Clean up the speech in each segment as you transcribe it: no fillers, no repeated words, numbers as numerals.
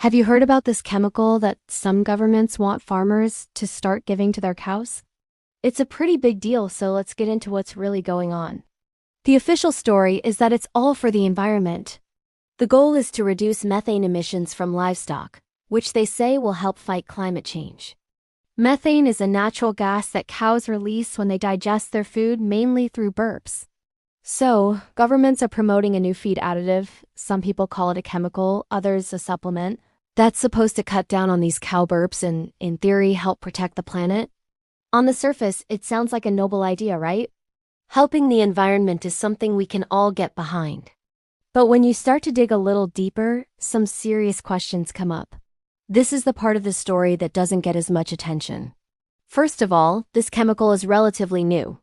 Have you heard about this chemical that some governments want farmers to start giving to their cows? It's a pretty big deal, so let's get into what's really going on. The official story is that it's all for the environment. The goal is to reduce methane emissions from livestock, which they say will help fight climate change. Methane is a natural gas that cows release when they digest their food, mainly through burps. So, governments are promoting a new feed additive, some people call it a chemical, others a supplement, that's supposed to cut down on these cow burps and, in theory, help protect the planet. On the surface, it sounds like a noble idea, right? Helping the environment is something we can all get behind. But when you start to dig a little deeper, some serious questions come up. This is the part of the story that doesn't get as much attention. First of all, this chemical is relatively new.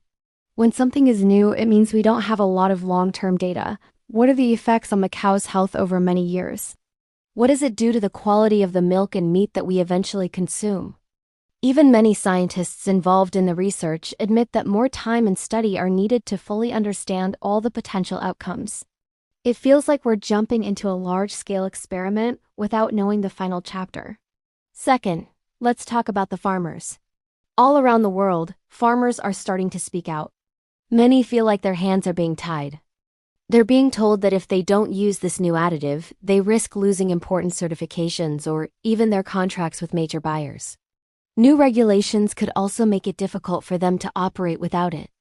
When something is new, it means we don't have a lot of long-term data. What are the effects on the cow's health over many years? What does it do to the quality of the milk and meat that we eventually consume? Even many scientists involved in the research admit that more time and study are needed to fully understand all the potential outcomes. It feels like we're jumping into a large-scale experiment without knowing the final chapter. Second, let's talk about the farmers. All around the world, farmers are starting to speak out. Many feel like their hands are being tied. They're being told that if they don't use this new additive, they risk losing important certifications or even their contracts with major buyers. New regulations could also make it difficult for them to operate without it.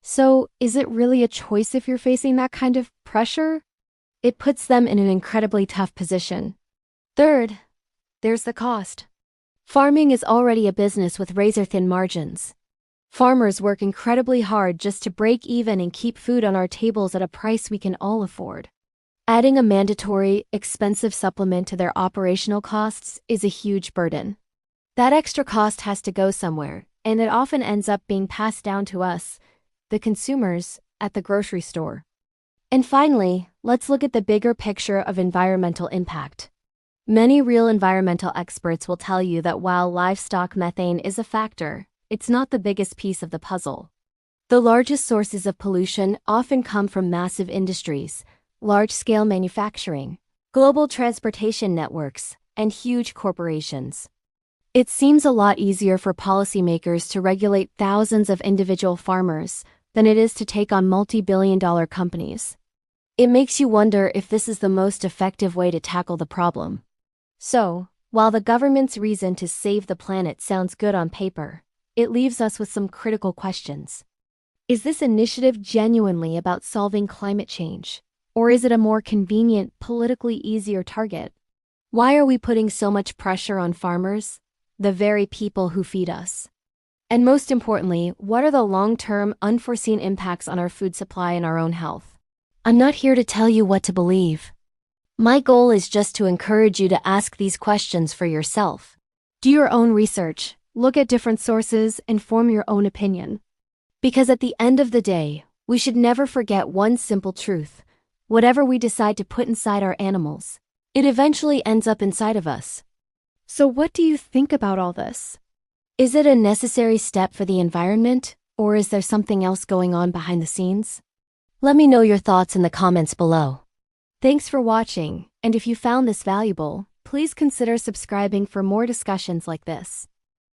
So, is it really a choice if you're facing that kind of pressure? It puts them in an incredibly tough position. Third, there's the cost. Farming is already a business with razor-thin margins. Farmers work incredibly hard just to break even and keep food on our tables at a price we can all afford. Adding a mandatory, expensive supplement to their operational costs is a huge burden. That extra cost has to go somewhere, and it often ends up being passed down to us, the consumers, at the grocery store. And finally, let's look at the bigger picture of environmental impact. Many real environmental experts will tell you that while livestock methane is a factor, it's not the biggest piece of the puzzle. The largest sources of pollution often come from massive industries, large-scale manufacturing, global transportation networks, and huge corporations. It seems a lot easier for policymakers to regulate thousands of individual farmers than it is to take on multi-billion-dollar companies. It makes you wonder if this is the most effective way to tackle the problem. So, while the government's reason to save the planet sounds good on paper, it leaves us with some critical questions. Is this initiative genuinely about solving climate change? Or is it a more convenient, politically easier target? Why are we putting so much pressure on farmers, the very people who feed us? And most importantly, what are the long-term, unforeseen impacts on our food supply and our own health? I'm not here to tell you what to believe. My goal is just to encourage you to ask these questions for yourself. Do your own research, look at different sources, and form your own opinion. Because at the end of the day, we should never forget one simple truth. Whatever we decide to put inside our animals, it eventually ends up inside of us. So what do you think about all this? Is it a necessary step for the environment, or is there something else going on behind the scenes? Let me know your thoughts in the comments below. Thanks for watching, and if you found this valuable, please consider subscribing for more discussions like this.